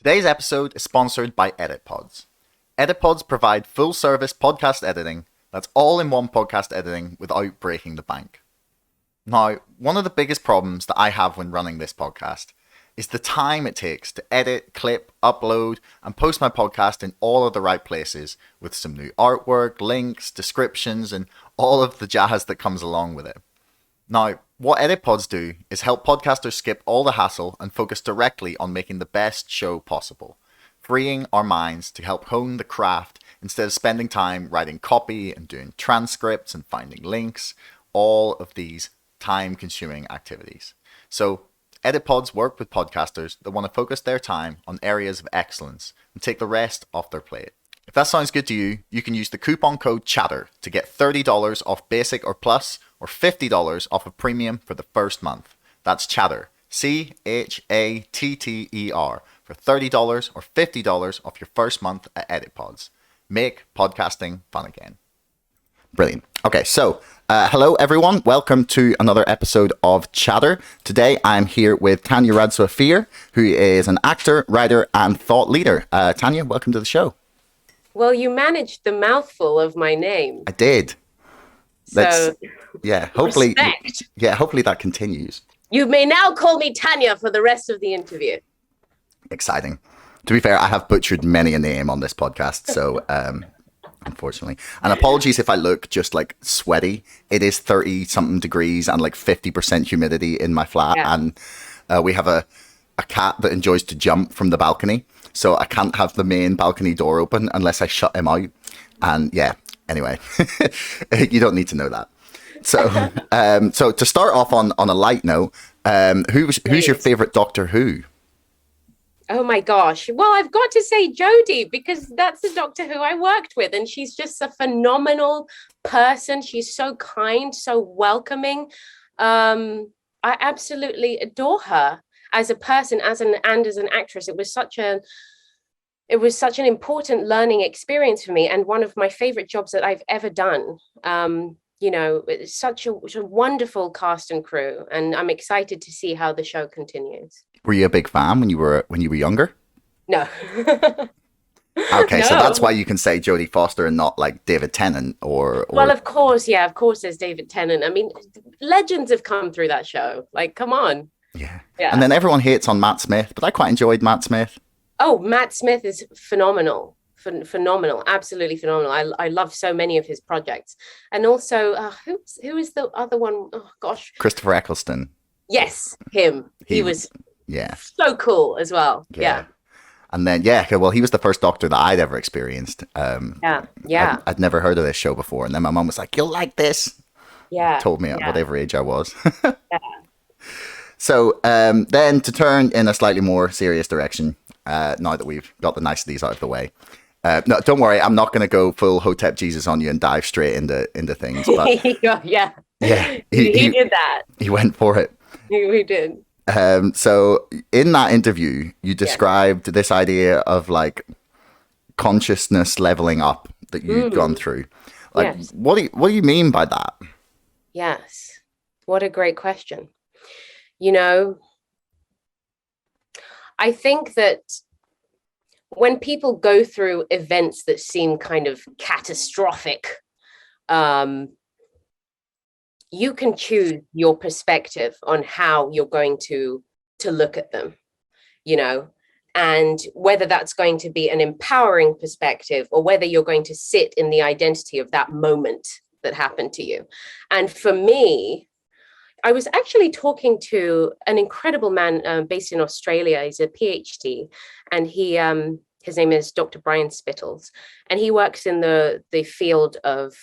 Today's episode is sponsored by EditPods. EditPods provide full-service podcast editing that's all in one podcast editing without breaking the bank. Now, one of the biggest problems that I have when running this podcast is the time it takes to edit, clip, upload, and post my podcast in all of the right places with some new artwork, links, descriptions, and all of the jazz that comes along with it. Now, what EditPods do is help podcasters skip all the hassle and focus directly on making the best show possible, freeing our minds to help hone the craft instead of spending time writing copy and doing transcripts and finding links, all of these time-consuming activities. So, EditPods work with podcasters that want to focus their time on areas of excellence and take the rest off their plate. If that sounds good to you, you can use the coupon code CHATTER to get $30 off Basic or Plus, or $50 off of Premium for the first month. That's CHATTER, CHATTER, for $30 or $50 off your first month at EditPods. Make podcasting fun again. Brilliant. Okay, so hello everyone. Welcome to another episode of Chatter. Today I'm here with Tanyaradzwa Fear, who is an actor, writer, and thought leader. Tanya, welcome to the show. Well, you managed the mouthful of my name. I did. So, hopefully, respect. Hopefully that continues. You may now call me Tanya for the rest of the interview. Exciting. To be fair, I have butchered many a name on this podcast, so unfortunately. And apologies if I look just like sweaty. It is 30 something degrees and like 50% humidity in my flat, and we have a cat that enjoys to jump from the balcony, so I can't have the main balcony door open unless I shut him out. And yeah, anyway, you don't need to know that. So, so to start off on a light note, who's your favorite Doctor Who? Oh my gosh. Well, I've got to say Jodie, because that's the Doctor Who I worked with, and she's just a phenomenal person. She's so kind, so welcoming. I absolutely adore her as a person, as an actress. It was such an important learning experience for me, and one of my favorite jobs that I've ever done. It's such a wonderful cast and crew, and I'm excited to see how the show continues. Were you a big fan when you were younger? No. Okay, No. so that's why you can say Jodie Foster and not like David Tennant or... Well, of course there's David Tennant. I mean, legends have come through that show. Like, come on. Yeah. And then everyone hates on Matt Smith, but I quite enjoyed Matt Smith. Oh, Matt Smith is phenomenal. Phenomenal, absolutely phenomenal. I love so many of his projects. And also, who is the other one? Oh gosh, Christopher Eccleston. Yes, him. He was so cool as well. Yeah. And then he was the first Doctor that I'd ever experienced. I'd never heard of this show before, and then my mum was like, "You'll like this." Yeah. Told me at whatever age I was. So then to turn in a slightly more serious direction, now that we've got the niceties out of the way. No, don't worry. I'm not going to go full Hotep Jesus on you and dive straight into things. But he did that. He went for it. We did. So in that interview, you described this idea of like consciousness leveling up that you'd gone through. Like, what do you mean by that? Yes. What a great question. You know, I think that when people go through events that seem kind of catastrophic, you can choose your perspective on how you're going to look at them, and whether that's going to be an empowering perspective or whether you're going to sit in the identity of that moment that happened to you. And for me, I was actually talking to an incredible man based in Australia. He's a PhD, and his name is Dr. Brian Spittles, and he works in the field of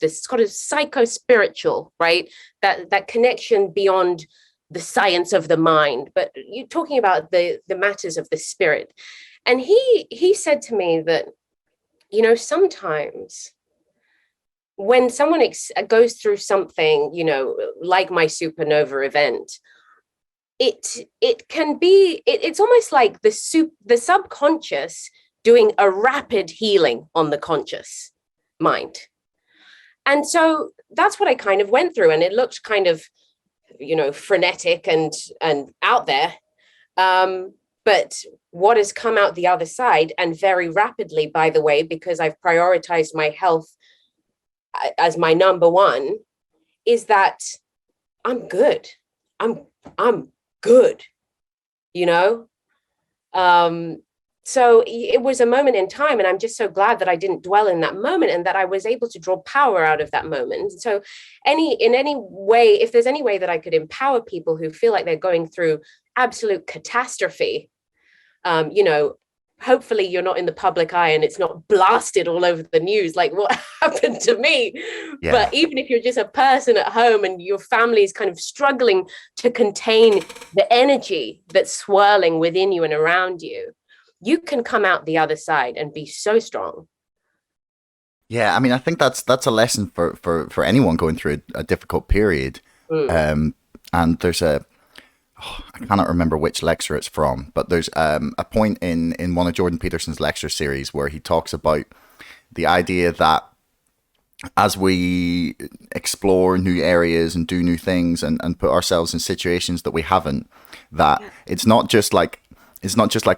this sort of psycho-spiritual, right? That connection beyond the science of the mind, but you're talking about the matters of the spirit. And he said to me that, sometimes when someone goes through something, like my supernova event, it can be, it's almost like the subconscious doing a rapid healing on the conscious mind. And so that's what I kind of went through, and it looked kind of, frenetic and out there. But what has come out the other side, and very rapidly, by the way, because I've prioritized my health as my number one, is that I'm good. I'm good, you know? So it was a moment in time, and I'm just so glad that I didn't dwell in that moment and that I was able to draw power out of that moment. So in any way, if there's any way that I could empower people who feel like they're going through absolute catastrophe, you know, hopefully you're not in the public eye and it's not blasted all over the news like what happened to me. Yeah. But even if you're just a person at home and your family is kind of struggling to contain the energy that's swirling within you and around you, you can come out the other side and be so strong. Yeah, I mean, I think that's a lesson for anyone going through a difficult period. And there's I cannot remember which lecture it's from, but there's a point in one of Jordan Peterson's lecture series where he talks about the idea that as we explore new areas and do new things and put ourselves in situations that we haven't, that it's not just like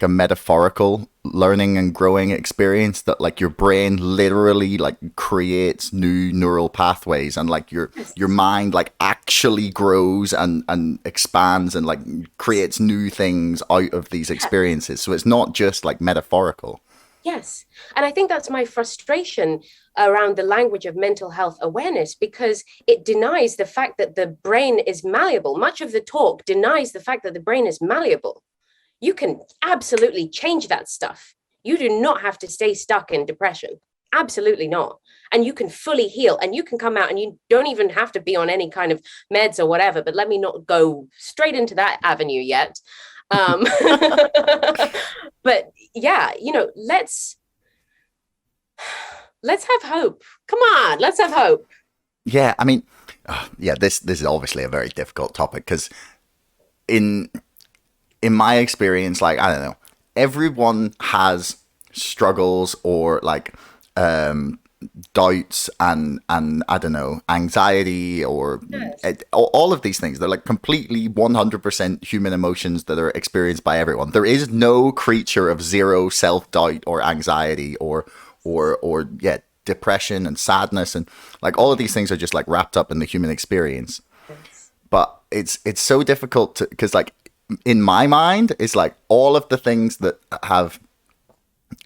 a metaphorical learning and growing experience, that like your brain literally like creates new neural pathways, and like your mind like actually grows and expands and like creates new things out of these experiences. So it's not just like metaphorical. Yes. And I think that's my frustration around the language of mental health awareness, because it denies the fact that the brain is malleable. Much of the talk denies the fact that the brain is malleable. You can absolutely change that stuff. You do not have to stay stuck in depression. Absolutely not. And you can fully heal, and you can come out, and you don't even have to be on any kind of meds or whatever, but let me not go straight into that avenue yet. But yeah, you know, let's have hope. Come on, let's have hope. Yeah, I mean, this is obviously a very difficult topic, because in my experience, like, I don't know, everyone has struggles or like doubts and I don't know, anxiety or all of these things. They're like completely 100% human emotions that are experienced by everyone. There is no creature of zero self-doubt or anxiety or depression and sadness, and like all of these things are just like wrapped up in the human experience. But it's so difficult to, because like in my mind, it's like all of the things that have,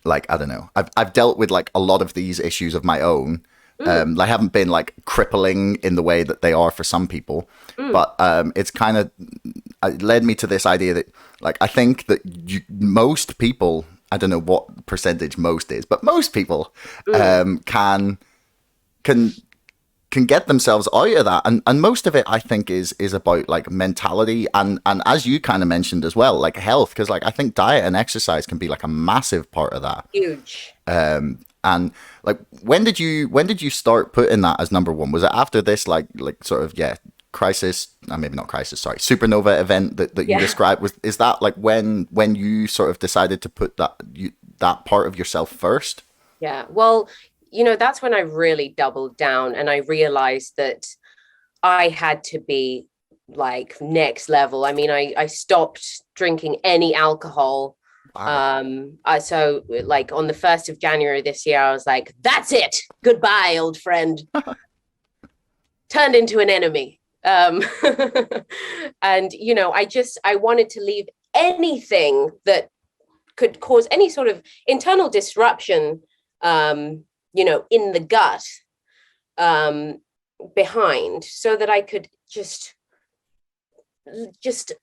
like, I don't know, I've dealt with like a lot of these issues of my own. They haven't been like crippling in the way that they are for some people, but it's kind of led me to this idea that, like, I think that most people, I don't know what percentage most is, but most people can get themselves out of that, and most of it I think is about like mentality and as you kind of mentioned as well, like health, because like I think diet and exercise can be like a massive part of that. Huge. And like when did you start putting that as number one? Was it after this like sort of crisis, maybe not crisis, sorry, supernova event that you described? Is that like when you sort of decided to put that part of yourself first? Yeah, well, you know, that's when I really doubled down, and I realized that I had to be like next level. I mean, I stopped drinking any alcohol. Wow. So like on the 1st of January this year, I was like, that's it. Goodbye, old friend. Turned into an enemy. And, you know, I wanted to leave anything that could cause any sort of internal disruption, you know, in the gut, behind, so that I could just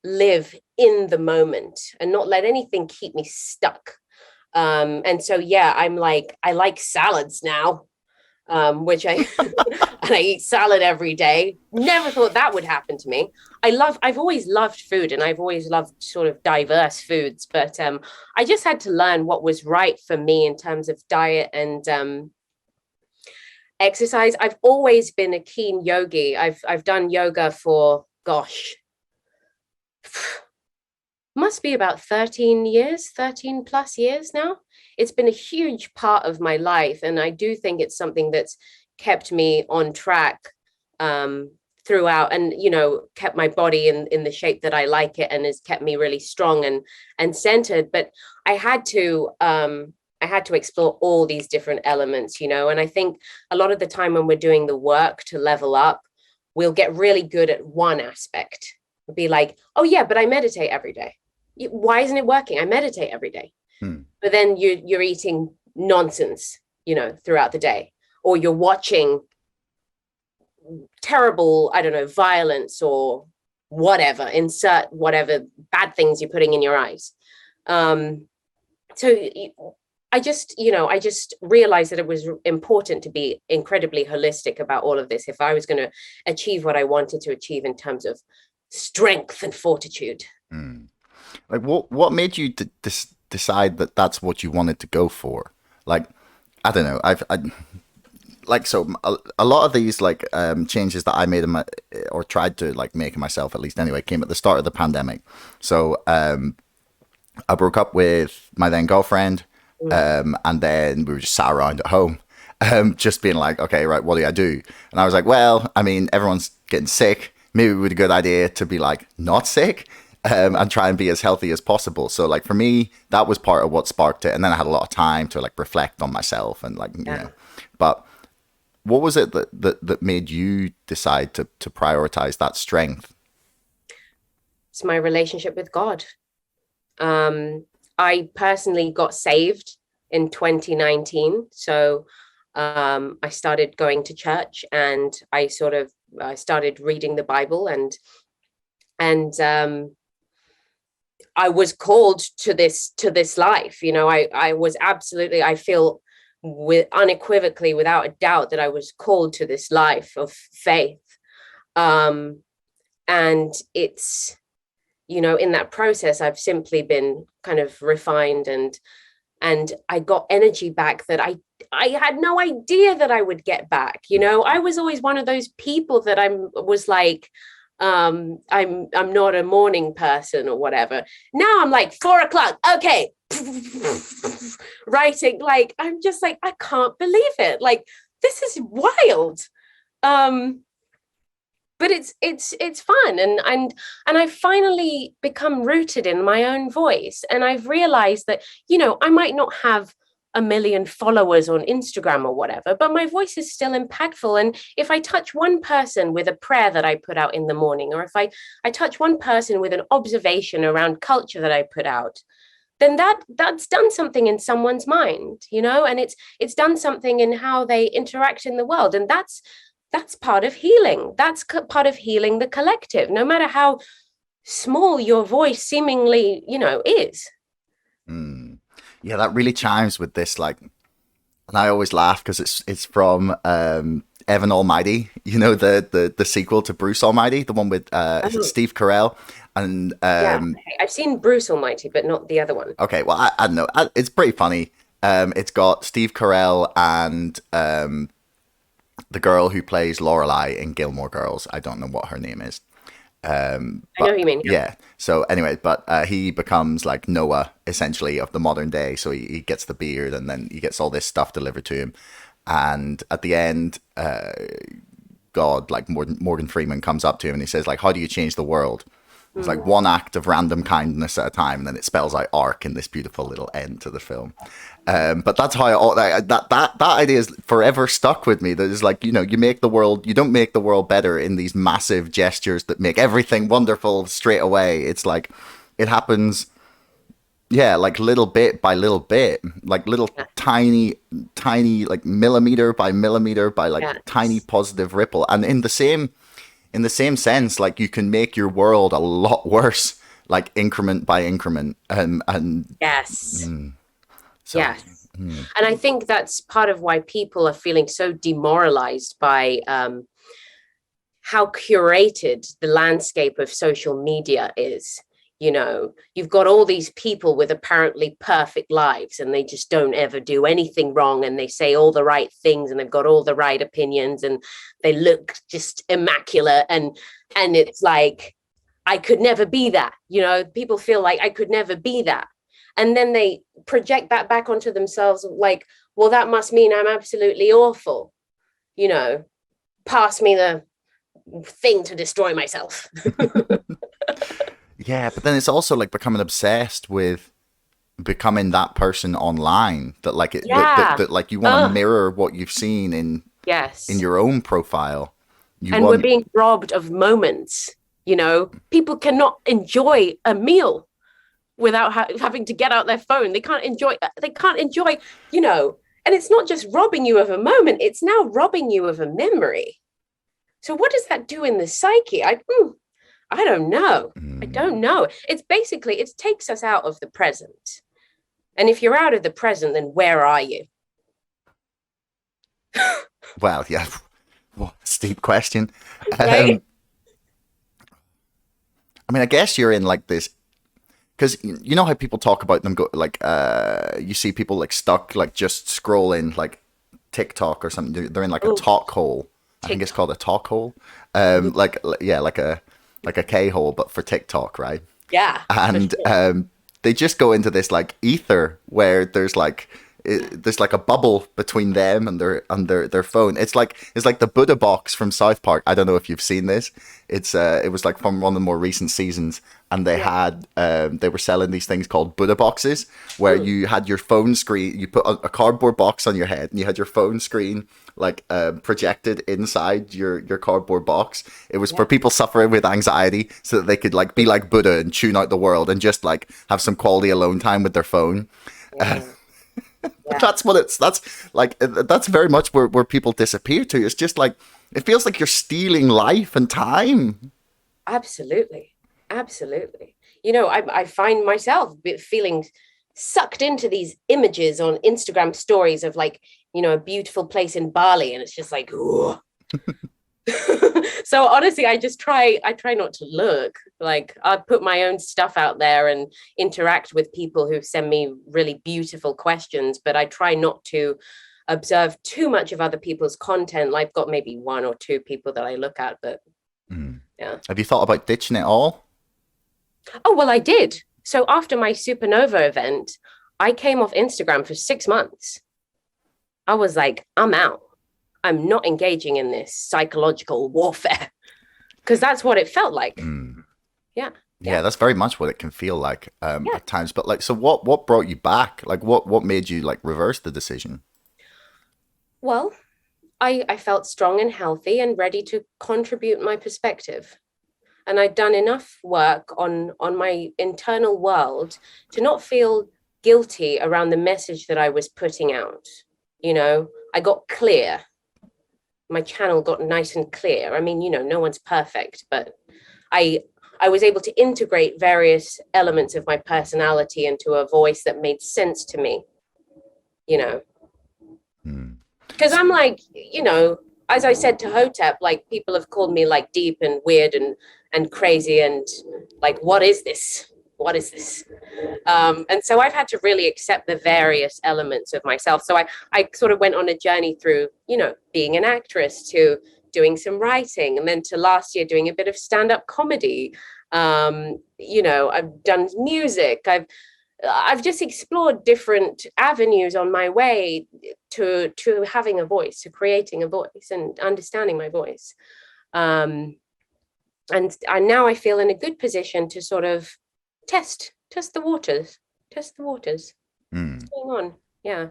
live in the moment and not let anything keep me stuck. And so, yeah, I'm like, I like salads now, which I and I eat salad every day. Never thought that would happen to me. I've always loved food, and I've always loved sort of diverse foods, but I just had to learn what was right for me in terms of diet and exercise. I've always been a keen yogi. I've done yoga for, gosh, must be about 13 plus years now. It's been a huge part of my life, and I do think it's something that's kept me on track throughout, and kept my body in the shape that I like it, and has kept me really strong and centered. But I had to explore all these different elements, and I think a lot of the time when we're doing the work to level up, we'll get really good at one aspect. It'll be like, oh yeah, but I meditate every day. Why isn't it working? I meditate every day. But then you're eating nonsense, throughout the day, or you're watching terrible, I don't know, violence or whatever, insert whatever bad things you're putting in your eyes. So I just realized that it was important to be incredibly holistic about all of this if I was going to achieve what I wanted to achieve in terms of strength and fortitude. Like, what made you decide that that's what you wanted to go for? Like, I don't know. A lot of these changes that I made or tried to make in myself, at least anyway, came at the start of the pandemic. So I broke up with my then girlfriend, and then we were just sat around at home, just being like, okay, right, what do I do? And I was like, well, I mean, everyone's getting sick. Maybe it would be a good idea to be not sick, and try and be as healthy as possible. So for me, that was part of what sparked it. And then I had a lot of time to reflect on myself and but what was it that made you decide to prioritize that strength? It's my relationship with God. I personally got saved in 2019. So I started going to church, and I started reading the Bible, and I was called to this life. I was absolutely, I feel unequivocally, without a doubt, that I was called to this life of faith. And it's, in that process, I've simply been kind of refined, and I got energy back that I had no idea that I would get back. I was always one of those people that was like, I'm not a morning person or whatever. Now I'm 4:00. Okay. Writing. I'm just I can't believe it. This is wild. But it's fun, and I've finally become rooted in my own voice, and I've realized that I might not have 1 million followers on Instagram or whatever, but my voice is still impactful. And if I touch one person with a prayer that I put out in the morning, or if I touch one person with an observation around culture that I put out, then that's done something in someone's mind, and it's done something in how they interact in the world. And that's part of healing. That's part of healing the collective, no matter how small your voice seemingly, is. Yeah, that really chimes with this. And I always laugh because it's from Evan Almighty, the sequel to Bruce Almighty, the one with Steve Carell. And I've seen Bruce Almighty, but not the other one. Okay, well, I don't know. It's pretty funny. It's got Steve Carell and the girl who plays Lorelai in Gilmore Girls. I don't know what her name is. I know what you mean. Yeah. So anyway, but he becomes Noah, essentially, of the modern day. So he gets the beard, and then he gets all this stuff delivered to him. And at the end, God, Morgan Freeman, comes up to him and he says, how do you change the world? It's one act of random kindness at a time, and then it spells out arc in this beautiful little end to the film. But that's how that idea is forever stuck with me. That is you make the world, you don't make the world better in these massive gestures that make everything wonderful straight away. It's it happens, little bit by little bit, little tiny, millimeter by millimeter by tiny positive ripple. And in the same sense, you can make your world a lot worse, increment by increment. And yes. Yes. And I think that's part of why people are feeling so demoralized by how curated the landscape of social media is. You've got all these people with apparently perfect lives, and they just don't ever do anything wrong, and they say all the right things, and they've got all the right opinions, and they look just immaculate, and it's I could never be that. People feel like I could never be that. And then they project that back onto themselves, well, that must mean I'm absolutely awful. Pass me the thing to destroy myself. Yeah, but then it's also like becoming obsessed with becoming that person online that like Yeah. that like you want to mirror what you've seen in Yes. your own profile. You And we're want. being robbed of moments. People cannot enjoy a meal without having to get out their phone. They can't enjoy, and it's not just robbing you of a moment, it's now robbing you of a memory. So what does that do in the psyche? I don't know. I don't know. It's basically, it takes us out of the present. And if you're out of the present, then where are you? Well, yeah. What a steep question. Right? I mean, I guess you're in like this because you know how people talk about them go like you see people like stuck like just scrolling like TikTok or something. They're in like a talk hole. I think it's called a talk hole. Yeah, like a K hole, but for TikTok, right? Yeah. And Sure. they just go into this like ether where there's like a bubble between them and their phone. It's like the Buddha box from South Park. I don't know if you've seen this. It was like from one of the more recent seasons, and they were selling these things called Buddha boxes where you had your phone screen. You put a cardboard box on your head, and you had your phone screen like projected inside your cardboard box. It was for people suffering with anxiety, so that they could like be like Buddha and tune out the world and just like have some quality alone time with their phone. Yeah. Yeah. That's very much where people disappear to. It's just like it feels like you're stealing life and time. Absolutely. Absolutely. I find myself feeling sucked into these images on Instagram stories of like, a beautiful place in Bali. And it's just like, ooh. So honestly, I try not to look. Like I put my own stuff out there and interact with people who send me really beautiful questions, but I try not to observe too much of other people's content. I've got maybe one or two people that I look at, but yeah. Have you thought about ditching it all? Oh, well, I did. So after my supernova event, I came off Instagram for 6 months. I was like, I'm out. I'm not engaging in this psychological warfare because that's what it felt like. Yeah. Yeah, that's very much what it can feel like Yeah. at times. But like, so what brought you back? Like, what made you like reverse the decision? Well, I felt strong and healthy and ready to contribute my perspective. And I'd done enough work on my internal world to not feel guilty around the message that I was putting out. I got clear. My channel got nice and clear. I mean, no one's perfect, but I I was able to integrate various elements of my personality into a voice that made sense to me, you know. Because I'm like, as I said to Hotep, like people have called me like deep and weird and crazy and like, what is this? What is this? And so I've had to really accept the various elements of myself. So I sort of went on a journey through, being an actress to doing some writing, and then to last year doing a bit of stand-up comedy. I've done music. I've just explored different avenues on my way to having a voice, to creating a voice and understanding my voice. And now I feel in a good position to sort of test the waters. What's going on? Yeah.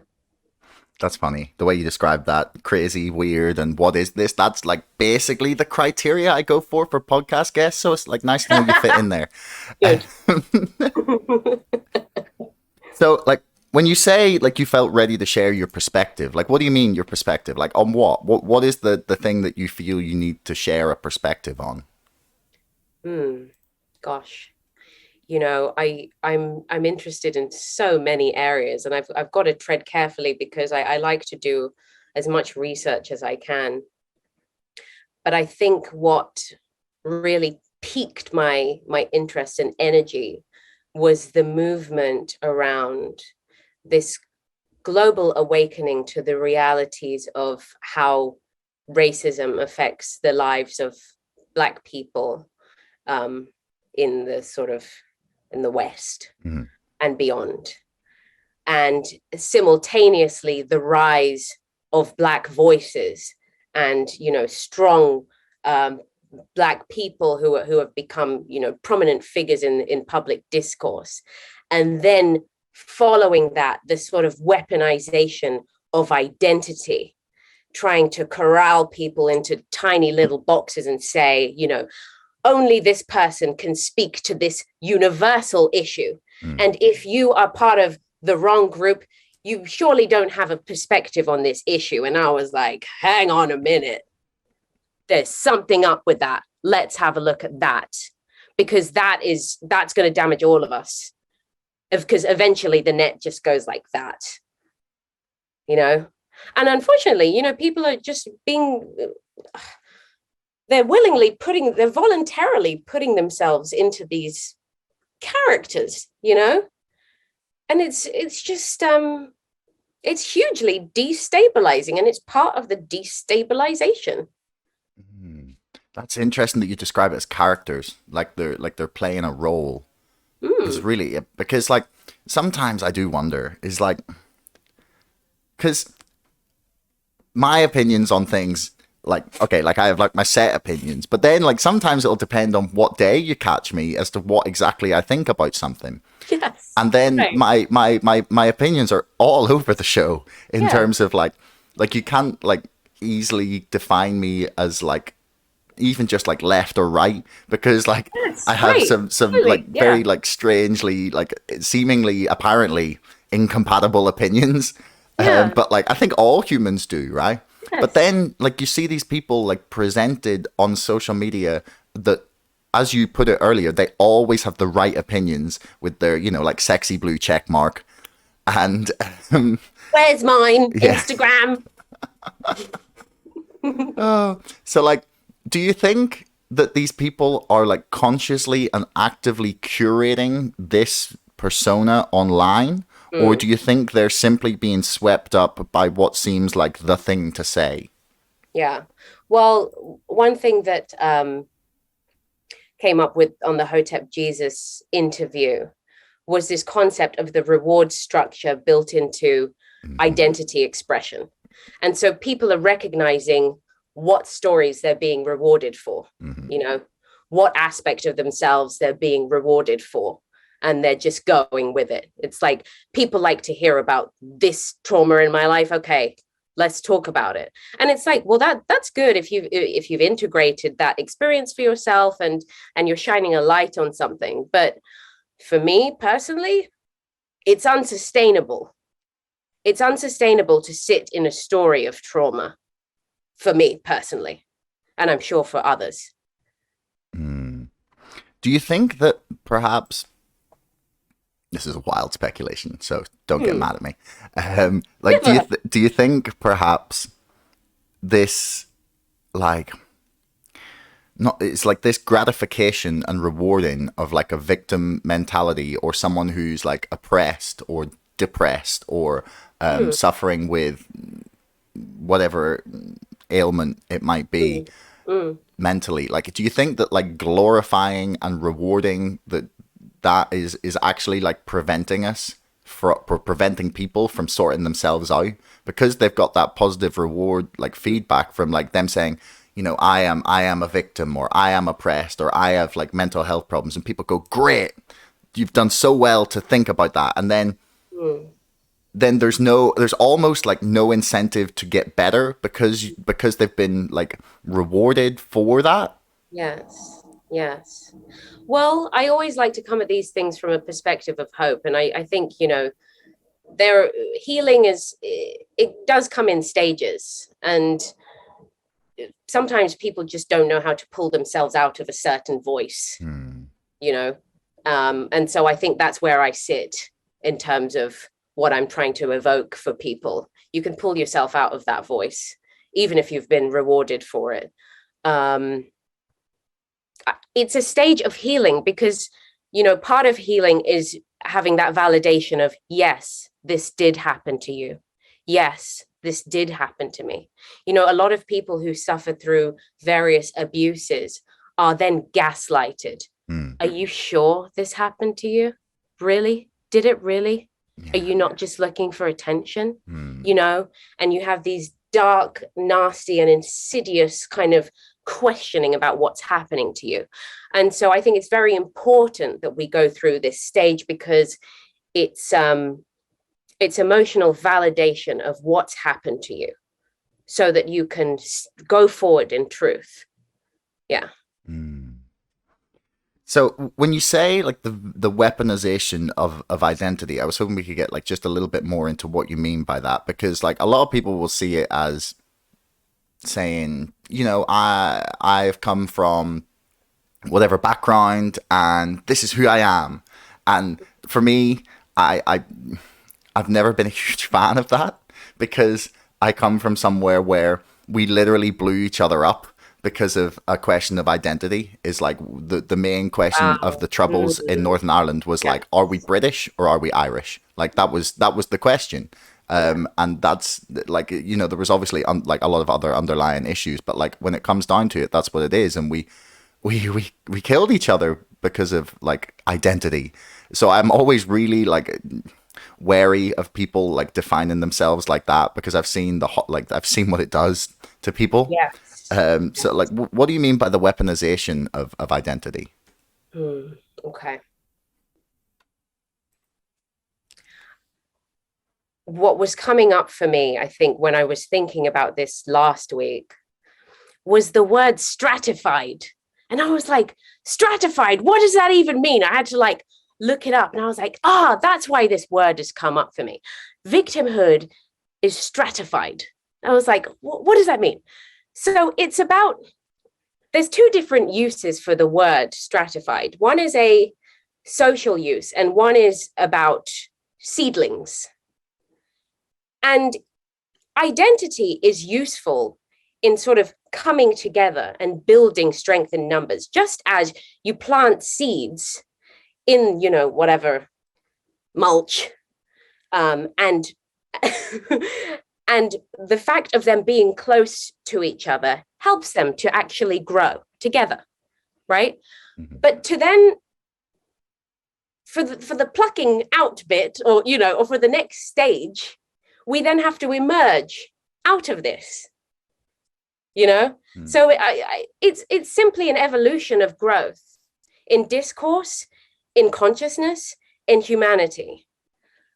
That's funny. The way you describe that, crazy, weird, and what is this? That's like basically the criteria I go for podcast guests. So it's like nice to know you fit in there. Good. So like when you say like you felt ready to share your perspective, like what do you mean your perspective? Like on what? What is the thing that you feel you need to share a perspective on? Gosh. I'm interested in so many areas, and I've got to tread carefully because I like to do as much research as I can. But I think what really piqued my interest and energy was the movement around this global awakening to the realities of how racism affects the lives of Black people, in the West and beyond. And simultaneously, the rise of Black voices and, strong Black people who have become, prominent figures in public discourse, and then following that, the sort of weaponization of identity, trying to corral people into tiny little boxes and say, only this person can speak to this universal issue. And if you are part of the wrong group, you surely don't have a perspective on this issue. And I was like, hang on a minute. There's something up with that. Let's have a look at that, because that's going to damage all of us. Because eventually the net just goes like that, And unfortunately, people are just they're voluntarily putting themselves into these characters, and it's just it's hugely destabilizing, and it's part of the destabilization. That's interesting that you describe it as characters, like they're playing a role. It's really, because like sometimes I do wonder, is like, because my opinions on things, like, okay, like I have like my set opinions, but then like sometimes it'll depend on what day you catch me as to what exactly I think about something. Yes. And then right. my opinions are all over the show in terms of like you can't like easily define me as like even just like left or right, because like I have some like very like strangely like seemingly apparently incompatible opinions. But like I think all humans do, right? Yes. But then like you see these people like presented on social media that, as you put it earlier, they always have the right opinions with their, like sexy blue check mark. And where's mine? Instagram. So like, do you think that these people are like consciously and actively curating this persona online? Or do you think they're simply being swept up by what seems like the thing to say? Yeah. Well, one thing that came up with on the Hotep Jesus interview was this concept of the reward structure built into identity expression. And so people are recognizing what stories they're being rewarded for, what aspect of themselves they're being rewarded for. And they're just going with it. It's like, people like to hear about this trauma in my life. Okay, let's talk about it. And it's like, well, that's good if you've integrated that experience for yourself and you're shining a light on something. But for me personally, it's unsustainable. It's unsustainable to sit in a story of trauma, for me personally, and I'm sure for others. Do you think that perhaps, this is a wild speculation, so don't get mad at me. Like, do you think perhaps this, like, not, it's like this gratification and rewarding of like a victim mentality, or someone who's like oppressed or depressed or suffering with whatever ailment it might be mentally? Like, do you think that like glorifying and rewarding that is actually like preventing us preventing people from sorting themselves out, because they've got that positive reward like feedback from like them saying, I am a victim, or I am oppressed, or I have like mental health problems, and people go, great, you've done so well to think about that. And then there's almost like no incentive to get better because they've been like rewarded for that. Yes. Well, I always like to come at these things from a perspective of hope. And I think, their healing it does come in stages. And sometimes people just don't know how to pull themselves out of a certain voice, and so I think that's where I sit in terms of what I'm trying to evoke for people. You can pull yourself out of that voice, even if you've been rewarded for it. It's a stage of healing because, part of healing is having that validation of, yes, this did happen to you. Yes, this did happen to me. A lot of people who suffer through various abuses are then gaslighted. Are you sure this happened to you? Really? Did it really? Yeah. Are you not just looking for attention? And you have these dark, nasty, and insidious kind of questioning about what's happening to you. And so I think it's very important that we go through this stage, because it's emotional validation of what's happened to you, so that you can go forward in truth. Yeah. So when you say like the weaponization of identity, I was hoping we could get like just a little bit more into what you mean by that, because like a lot of people will see it as saying, you know, I've come from whatever background and this is who I am. And for me, I've never been a huge fan of that, because I come from somewhere where we literally blew each other up because of a question of identity. Is like the main question of the troubles in Northern Ireland was like, are we British or are we Irish? Like that was the question. And that's like, you know, there was obviously like a lot of other underlying issues, but like when it comes down to it, that's what it is. And we killed each other because of like identity. So I'm always really like wary of people like defining themselves like that, because I've seen I've seen what it does to people. Yes. So like, what do you mean by the weaponization of identity? Okay. What was coming up for me, I think, when I was thinking about this last week, was the word stratified. And I was like, stratified, what does that even mean? I had to like look it up, and I was like, that's why this word has come up for me. Victimhood is stratified. I was like, what does that mean? So it's about, there's two different uses for the word stratified. One is a social use, and one is about seedlings. And identity is useful in sort of coming together and building strength in numbers, just as you plant seeds in, you know, whatever mulch, and and the fact of them being close to each other helps them to actually grow together, right? But to then, for the plucking out bit, or, you know, or for the next stage, we then have to emerge out of this, you know? So it's simply an evolution of growth in discourse, in consciousness, in humanity.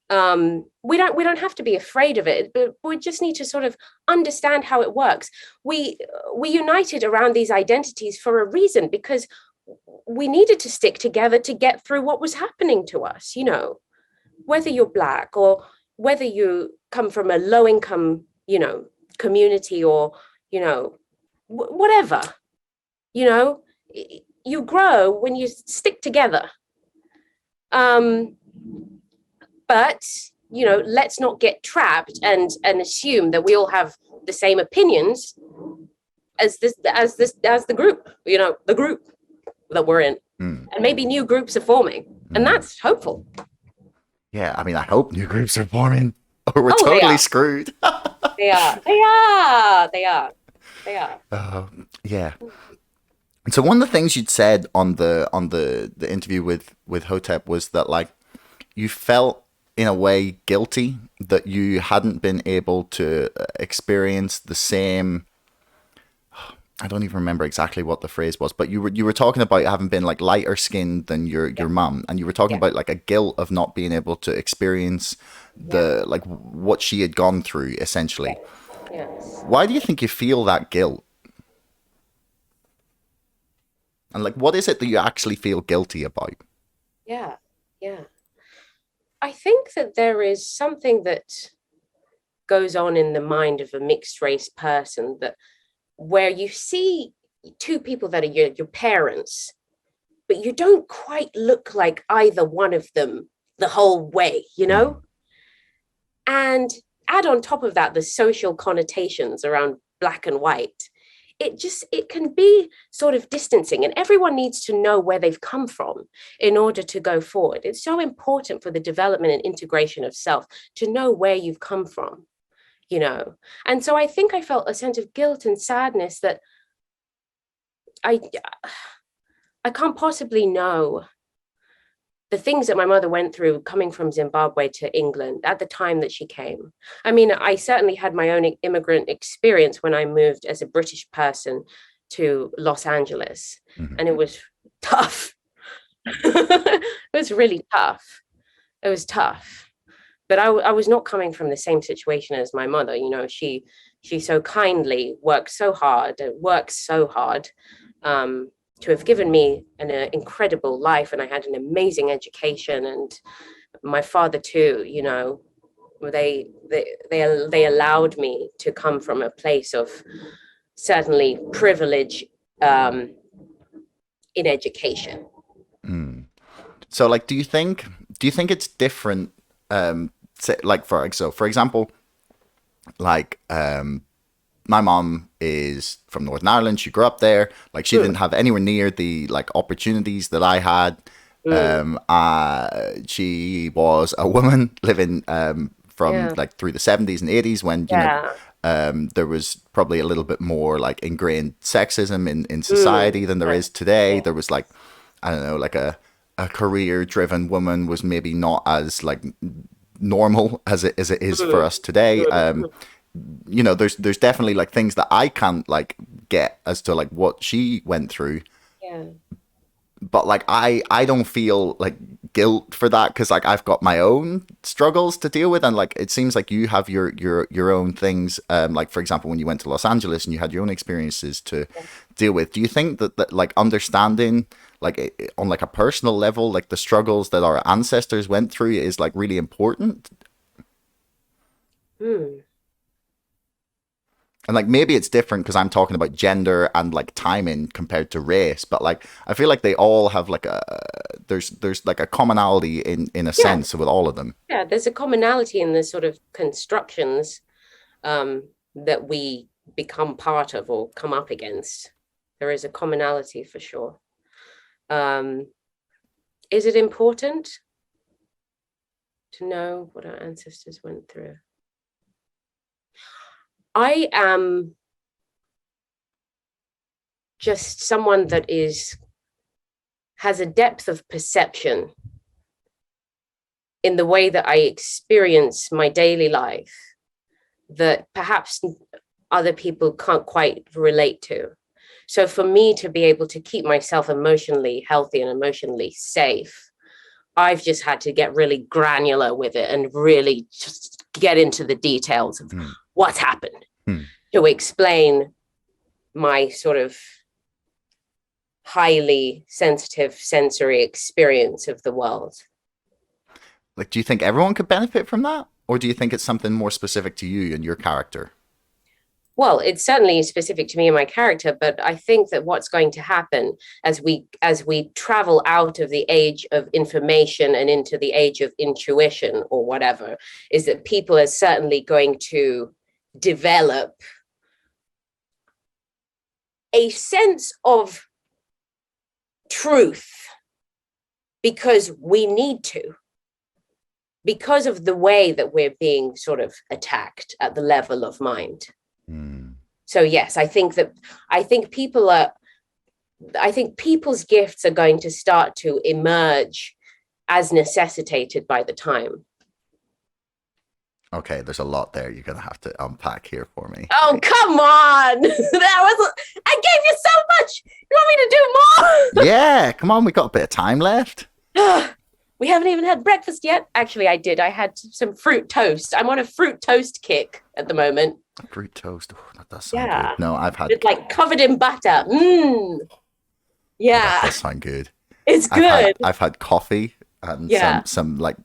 We don't have to be afraid of it, but we just need to sort of understand how it works. We united around these identities for a reason, because we needed to stick together to get through what was happening to us, you know, whether you're Black or whether you come from a low income, you know, community, or, you know, whatever, you know, you grow when you stick together. But, you know, let's not get trapped and assume that we all have the same opinions as the group, you know, the group that we're in. And maybe new groups are forming, and that's hopeful. Yeah, I mean, I hope new groups are forming, or we're totally screwed. They are. Yeah. And so one of the things you'd said on the interview with Hotep was that like you felt in a way guilty that you hadn't been able to experience the same. I don't even remember exactly what the phrase was, but you were talking about having been like lighter skinned than your mum, and you were talking about like a guilt of not being able to experience the like what she had gone through essentially. Yes. Why do you think you feel that guilt? And like, what is it that you actually feel guilty about? Yeah. I think that there is something that goes on in the mind of a mixed race person, that where you see two people that are your parents, but you don't quite look like either one of them the whole way, you know? And add on top of that the social connotations around Black and white. It can be sort of distancing, and everyone needs to know where they've come from in order to go forward. It's so important for the development and integration of self to know where you've come from, you know. And so I think I felt a sense of guilt and sadness that I can't possibly know the things that my mother went through coming from Zimbabwe to England at the time that she came. I mean, I certainly had my own immigrant experience when I moved as a British person to Los Angeles, Mm-hmm. and it was tough. It was really tough. It was tough. But I was not coming from the same situation as my mother. You know, she so kindly worked so hard to have given me an incredible life, and I had an amazing education, and my father too. You know, they allowed me to come from a place of certainly privilege in education. Mm. So, like, do you think it's different? Like, for example, like, my mom is from Northern Ireland. She grew up there. Like, she didn't have anywhere near the like opportunities that I had. She was a woman living from like through the 70s and 80s when you know there was probably a little bit more like ingrained sexism in society than there is today. There was like, I don't know, like a career driven woman was maybe not as like normal as it is for us today. You know, there's definitely like things that I can't like get as to like what she went through. Yeah. But like I don't feel like guilt for that because like I've got my own struggles to deal with, and like it seems like you have your own things. Like for example, when you went to Los Angeles and you had your own experiences to deal with. Do you think that like understanding like on like a personal level, like the struggles that our ancestors went through is like really important? And like maybe it's different because I'm talking about gender and like timing compared to race, but like I feel like they all have like there's like a commonality in a sense with all of them. Yeah, there's a commonality in the sort of constructions that we become part of or come up against. There is a commonality for sure. Is it important to know what our ancestors went through? I am just someone that has a depth of perception in the way that I experience my daily life that perhaps other people can't quite relate to. So for me to be able to keep myself emotionally healthy and emotionally safe, I've just had to get really granular with it and really just get into the details of what's happened to explain my sort of highly sensitive sensory experience of the world. Like, do you think everyone could benefit from that? Or do you think it's something more specific to you and your character? Well, it's certainly specific to me and my character, but I think that what's going to happen as we travel out of the age of information and into the age of intuition or whatever, is that people are certainly going to develop a sense of truth because we need to, because of the way that we're being sort of attacked at the level of mind. So yes, I think people's gifts are going to start to emerge as necessitated by the time. Okay, there's a lot there you're gonna have to unpack here for me. Oh, come on. I gave you so much. You want me to do more? Yeah, come on, we got a bit of time left. We haven't even had breakfast yet. Actually, I did. I had some fruit toast. I'm on a fruit toast kick at the moment. Fruit toast. Oh, that does sound good. No, I've had it's like covered in butter. Yeah. That does sound good. It's good. I've had coffee and some like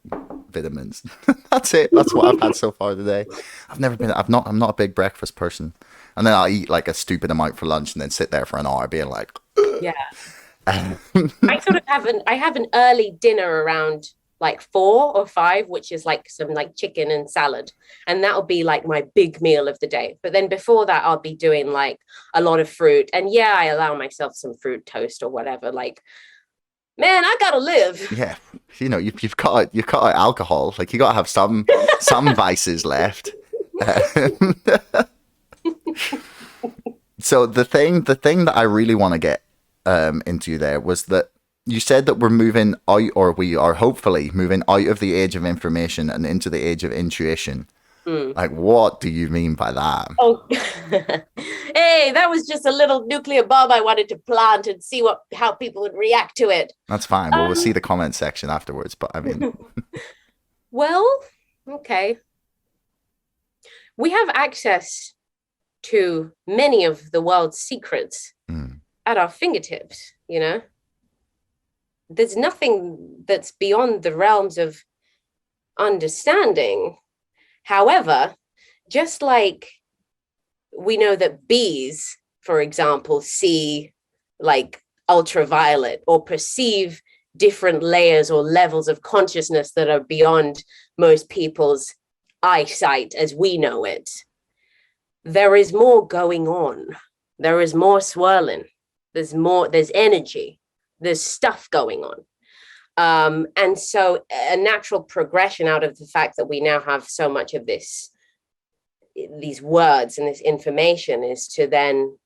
vitamins. That's it. That's what I've had so far today. I'm not a big breakfast person. And then I'll eat like a stupid amount for lunch and then sit there for an hour being like I sort of have an early dinner around like 4 or 5, which is like some like chicken and salad, and that'll be like my big meal of the day. But then before that I'll be doing like a lot of fruit, and I allow myself some fruit toast or whatever. Like, man, I gotta live. Yeah, you know, you've got out alcohol. Like, you gotta have some vices left. So the thing that I really want to get into there was that you said that we're moving out, or we are hopefully moving out of the age of information and into the age of intuition. Mm. Like, what do you mean by that? Oh, hey, that was just a little nuclear bomb I wanted to plant and see how people would react to it. That's fine. Well, we'll see the comment section afterwards. But I mean, Well, okay. We have access to many of the world's secrets at our fingertips, you know? There's nothing that's beyond the realms of understanding. However, just like we know that bees, for example, see like ultraviolet or perceive different layers or levels of consciousness that are beyond most people's eyesight as we know it, there is more going on. There is more swirling. There's energy. There's stuff going on. And so a natural progression out of the fact that we now have so much of these words and this information is to then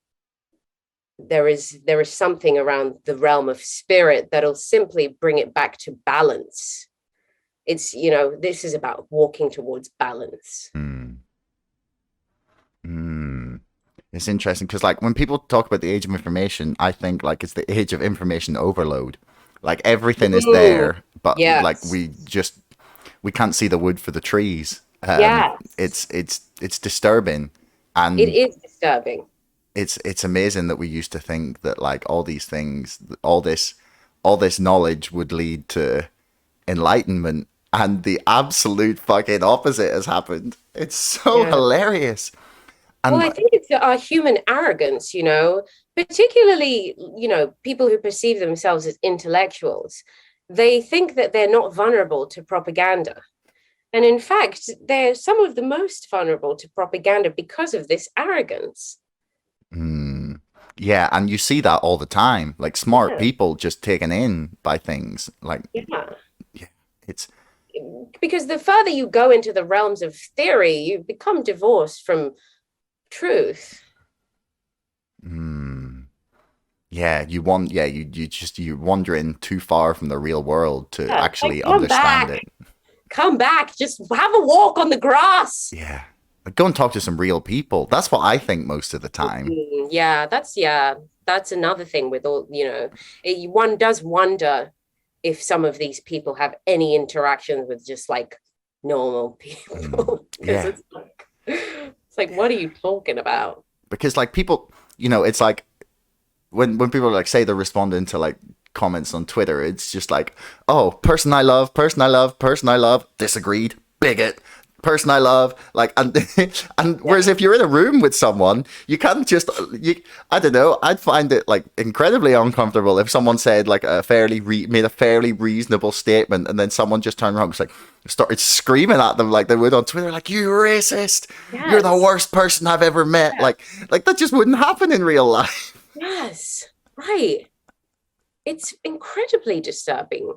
there is something around the realm of spirit that'll simply bring it back to balance. It's, this is about walking towards balance. It's interesting because, like, when people talk about the age of information, I think like it's the age of information overload. Like everything is there, but like we can't see the wood for the trees. It's disturbing, and it is disturbing. It's amazing that we used to think that like all these things, all this knowledge would lead to enlightenment, and the absolute fucking opposite has happened. It's so hilarious. And well, I think it's our human arrogance, particularly, people who perceive themselves as intellectuals. They think that they're not vulnerable to propaganda. And in fact, they're some of the most vulnerable to propaganda because of this arrogance. Yeah, and you see that all the time. Like smart people just taken in by things. Like it's because the further you go into the realms of theory, you become divorced from truth. Yeah, you're wandering too far from the real world to actually understand it. Come back, just have a walk on the grass. Yeah. Go and talk to some real people. That's what I think most of the time. That's another thing with all, one does wonder if some of these people have any interaction with just like normal people. It's like, what are you talking about? Because like people, it's like when people like say they're responding to like comments on Twitter, it's just like, oh, person I love, disagreed, bigot, person I love, like, and whereas if you're in a room with someone, you can't just, I don't know, I'd find it like incredibly uncomfortable if someone said like made a fairly reasonable statement and then someone just turned around and like started screaming at them like they would on Twitter, like, you racist, you're the worst person I've ever met. Like that just wouldn't happen in real life. Yes, right. It's incredibly disturbing.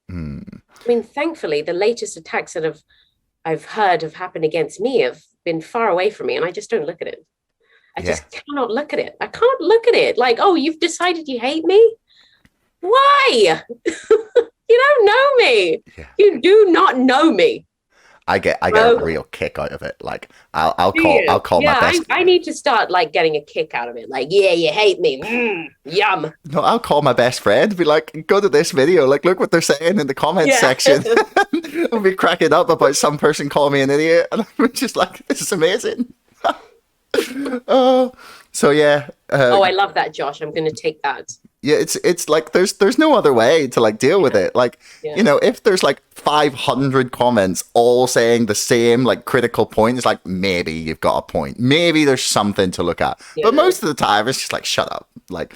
I mean, thankfully, the latest attacks that I've heard have happened against me have been far away from me, and I just don't look at it. I just cannot look at it. I can't look at it. Like, oh, you've decided you hate me? Why? You don't know me. Yeah. You do not know me. I get a real kick out of it. Like I'll call my best. I need to start like getting a kick out of it. Like, yeah, you hate me. Yum. No, I'll call my best friend. Be like, go to this video. Like, look what they're saying in the comments section. I'll be cracking up about some person calling me an idiot, and I'm just like, this is amazing. So yeah. I love that, Josh. I'm going to take that. Yeah, it's like there's no other way to like deal with it. Like, if there's like 500 comments all saying the same like critical point, it's like maybe you've got a point. Maybe there's something to look at. Yeah. But most of the time it's just like, shut up. Like,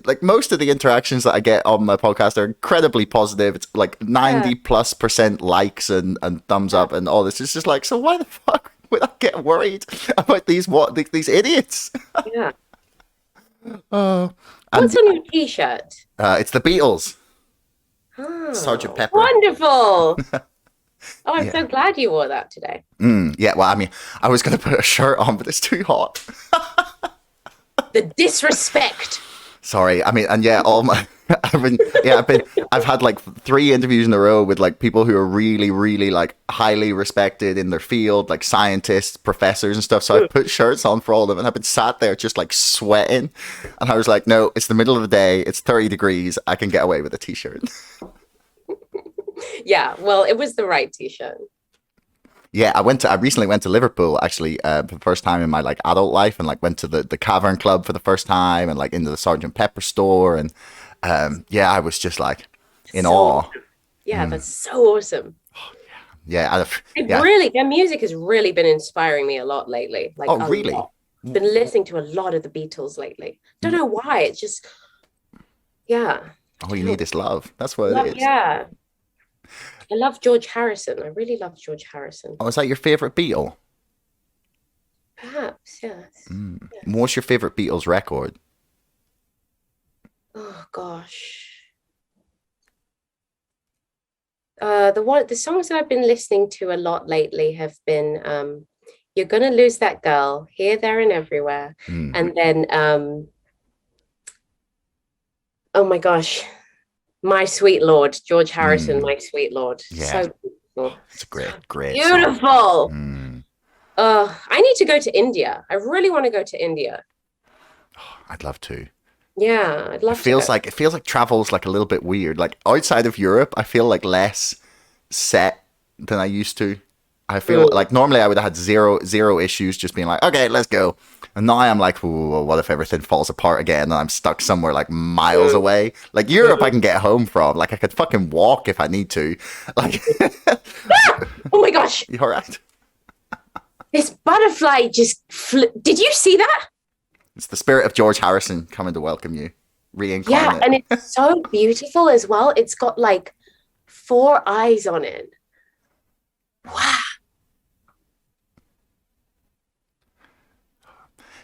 like most of the interactions that I get on my podcast are incredibly positive. It's like 90+% likes and thumbs up and all this. It's just like, so why the fuck would I get worried about these idiots? Yeah. What's on your t-shirt? It's the Beatles. Oh, Sergeant Pepper. Wonderful. Oh, I'm so glad you wore that today. Yeah, well, I mean, I was going to put a shirt on, but it's too hot. The disrespect. Sorry. I mean, and yeah, all my I've had like 3 interviews in a row with like people who are really, really like highly respected in their field, like scientists, professors and stuff. So I've put shirts on for all of them and I've been sat there just like sweating. And I was like, no, it's the middle of the day. It's 30 degrees. I can get away with a t-shirt. Yeah, well, it was the right t-shirt. Yeah, I recently went to Liverpool actually for the first time in my like adult life, and like went to the Cavern Club for the first time, and like into the Sergeant Pepper store, and yeah, I was just like in awe. Yeah, that's so awesome. Yeah, Their music has really been inspiring me a lot lately. Like, oh, really? Lot. Been listening to a lot of the Beatles lately. Don't know why. It's just, yeah. All you need is love. That's what it is. Yeah. I love George Harrison. I really love George Harrison. Oh, is that your favorite Beatle? Perhaps, yes. Yes. What's your favorite Beatles record? Oh gosh. The songs that I've been listening to a lot lately have been You're Gonna Lose That Girl, Here, There and Everywhere. And then oh my gosh, My Sweet Lord, George Harrison, My Sweet Lord. Yeah. So beautiful. It's a great beautiful. I need to go to India. I really want to go to India. Oh, I'd love to. Yeah, I'd love to. It feels like travel's like a little bit weird. Like outside of Europe, I feel like less set than I used to. I feel like normally I would have had zero issues just being like, okay, let's go. And now I'm like, well, what if everything falls apart again and I'm stuck somewhere like miles away? Like Europe, I can get home from. Like I could fucking walk if I need to. Like, oh my gosh, you all right? This butterfly just did you see that? It's the spirit of George Harrison coming to welcome you, reincarnate. Yeah, and it's so beautiful as well. It's got like 4 eyes on it. Wow.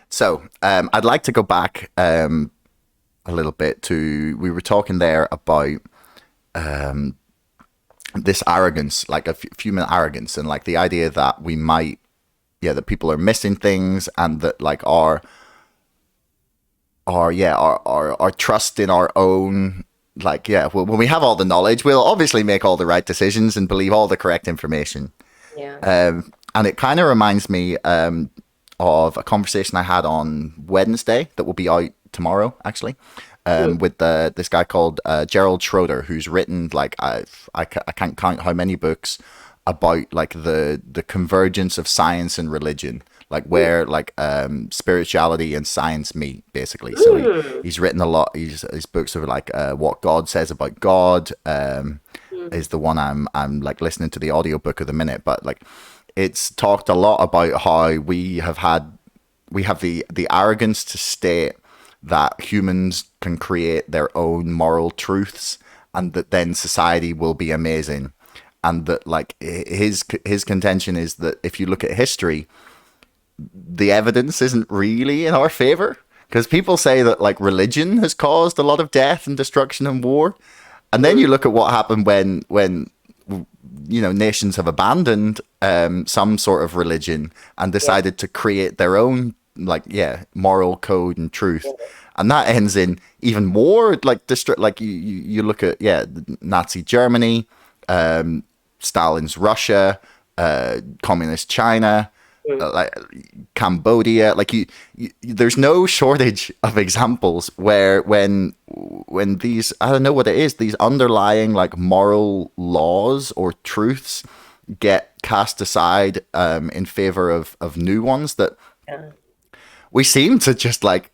So I'd like to go back a little bit to, we were talking there about this arrogance, like a human arrogance, and like the idea that we might, that people are missing things, and that like our trust in our own, like, well, when we have all the knowledge, we'll obviously make all the right decisions and believe all the correct information. Yeah. And it kind of reminds me of a conversation I had on Wednesday that will be out tomorrow, actually, with this guy called Gerald Schroeder, who's written like I can't count how many books about like the convergence of science and religion, like where like spirituality and science meet, basically. So he's written a lot. His books are like What God Says About God is the one I'm like listening to the audiobook at the minute, but like it's talked a lot about how we have the arrogance to state that humans can create their own moral truths, and that then society will be amazing. And that like his contention is that if you look at history, the evidence isn't really in our favor, because people say that like religion has caused a lot of death and destruction and war. And then you look at what happened when nations have abandoned some sort of religion and decided to create their own moral code and truth, and that ends in even more like like you look at Nazi Germany, Stalin's Russia, communist China, like Cambodia, like there's no shortage of examples where when these, I don't know what it is, these underlying like moral laws or truths get cast aside in favor of new ones, that we seem to just like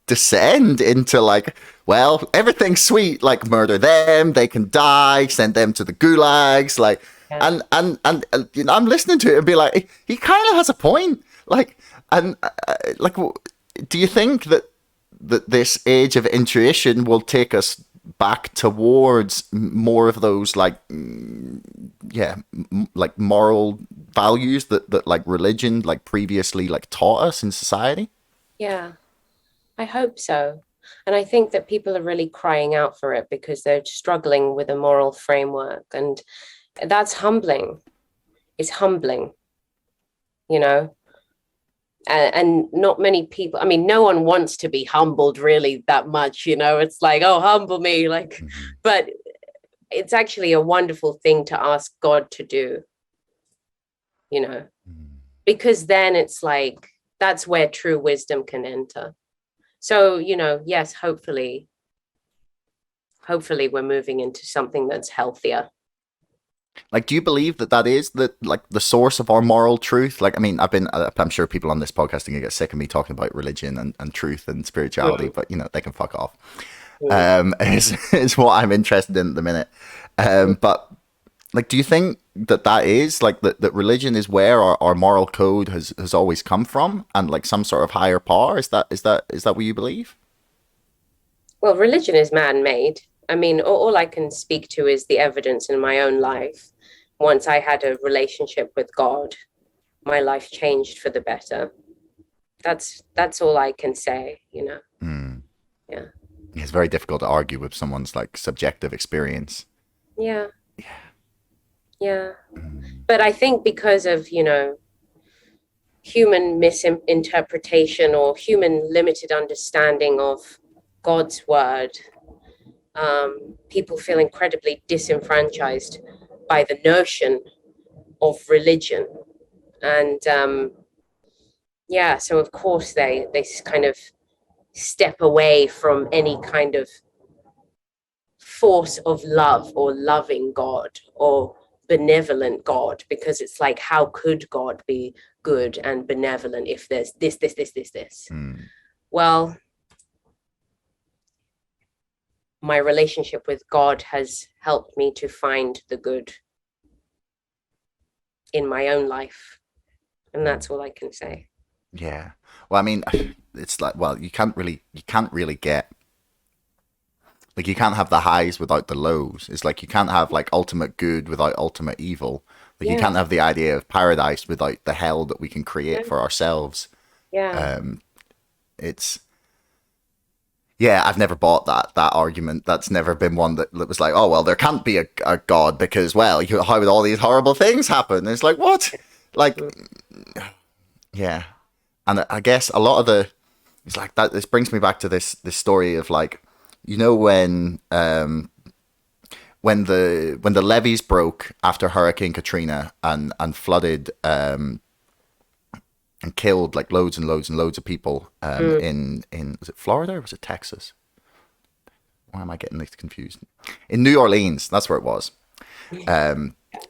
descend into like, well, everything's sweet, like murder them, they can die, send them to the gulags, like, and I'm listening to it and be like, he kind of has a point, like, and like, do you think that this age of intuition will take us back towards more of those like like moral values that like religion like previously like taught us in society? Yeah, I hope so. And I think that people are really crying out for it because they're struggling with a moral framework, and that's humbling. It's humbling, And not many people, I mean, no one wants to be humbled really that much, it's like, oh, humble me, like, but it's actually a wonderful thing to ask God to do, because then it's like, that's where true wisdom can enter. So, yes, hopefully we're moving into something that's healthier. Like, do you believe that is the source of our moral truth? Like, I mean, I'm sure people on this podcast are gonna get sick of me talking about religion and truth and spirituality, but they can fuck off. Is what I'm interested in at the minute. But like, do you think that is like that religion is where our moral code has always come from, and like some sort of higher power? Is that what you believe? Well, religion is man-made. I mean, all I can speak to is the evidence in my own life. Once I had a relationship with God, my life changed for the better. That's all I can say, Yeah. It's very difficult to argue with someone's like subjective experience. Yeah. Yeah. But I think because of, human misinterpretation or human limited understanding of God's word, people feel incredibly disenfranchised by the notion of religion. And so of course they kind of step away from any kind of force of love or loving God or benevolent God, because it's like, how could God be good and benevolent if there's this? Well, my relationship with God has helped me to find the good in my own life, and that's all I can say. Yeah. Well, I mean, it's like, well, you can't really get, like, you can't have the highs without the lows. It's like you can't have like ultimate good without ultimate evil. Like, you can't have the idea of paradise without the hell that we can create for ourselves. Yeah. It's Yeah, I've never bought that argument. That's never been one that was like, oh well, there can't be a god because, well, how would all these horrible things happen? It's like, what? Like, yeah, and I guess a lot of it's like that. This brings me back to this story of, like, when the levees broke after Hurricane Katrina and flooded and killed like loads and loads and loads of people in was it Florida or was it Texas? Why am I getting this confused? In New Orleans, that's where it was.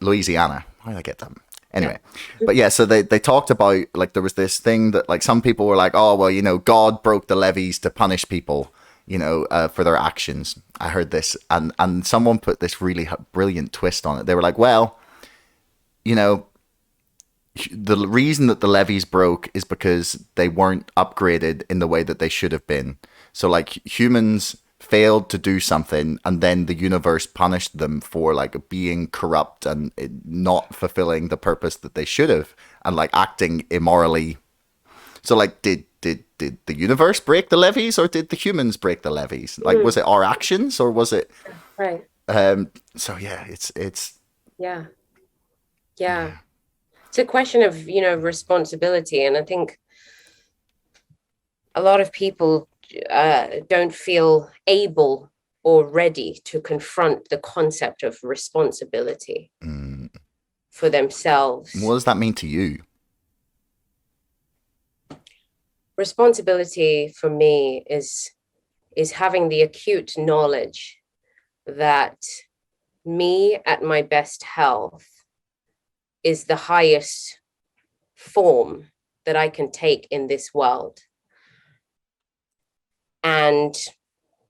Louisiana. Why did I get that? Anyway, but yeah, so they talked about, like, there was this thing that, like, some people were like, oh, well, God broke the levees to punish people, for their actions. I heard this, and someone put this really brilliant twist on it. They were like, well, the reason that the levees broke is because they weren't upgraded in the way that they should have been. So, like, humans failed to do something, and then the universe punished them for, like, being corrupt and not fulfilling the purpose that they should have, and, like, acting immorally. So, like, did the universe break the levees, or did the humans break the levees? Like, was it our actions, or was it Right. So yeah, it's Yeah. It's a question of, responsibility. And I think a lot of people don't feel able or ready to confront the concept of responsibility for themselves. What does that mean to you? Responsibility for me is having the acute knowledge that me at my best health is the highest form that I can take in this world. And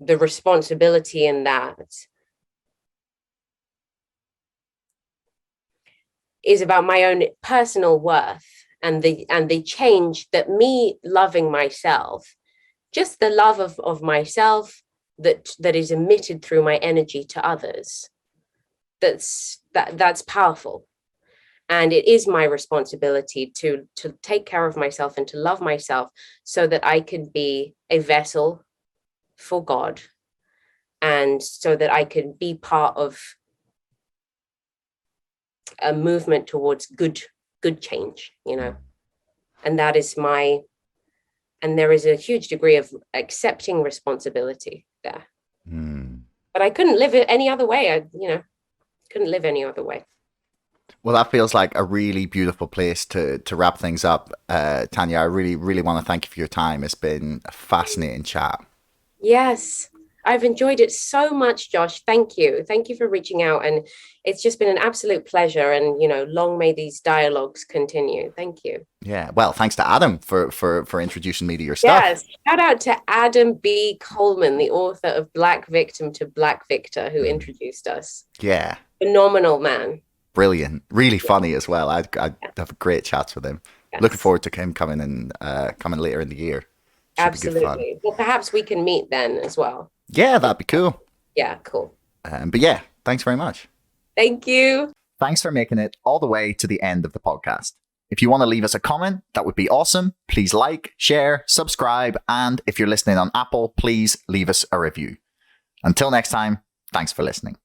the responsibility in that is about my own personal worth and the change that me loving myself, just the love of myself that is emitted through my energy to others, that's powerful. And it is my responsibility to take care of myself and to love myself so that I can be a vessel for God, and so that I can be part of a movement towards good change. And that is and there is a huge degree of accepting responsibility there. But I couldn't live it any other way. Couldn't live any other way. Well, that feels like a really beautiful place to wrap things up. Tanya, I really, really want to thank you for your time. It's been a fascinating chat. Yes, I've enjoyed it so much, Josh. Thank you. Thank you for reaching out. And it's just been an absolute pleasure. And, long may these dialogues continue. Thank you. Yeah. Well, thanks to Adam for introducing me to your stuff. Yes. Shout out to Adam B. Coleman, the author of Black Victim to Black Victor, who introduced us. Yeah. Phenomenal man. Brilliant. Really funny as well. I'd have great chats with him. Yes. Looking forward to him coming later in the year. Should Absolutely. Well, perhaps we can meet then as well. Yeah, that'd be cool. Yeah, cool. But yeah, thanks very much. Thank you. Thanks for making it all the way to the end of the podcast. If you want to leave us a comment, that would be awesome. Please like, share, subscribe, and if you're listening on Apple, please leave us a review. Until next time, thanks for listening.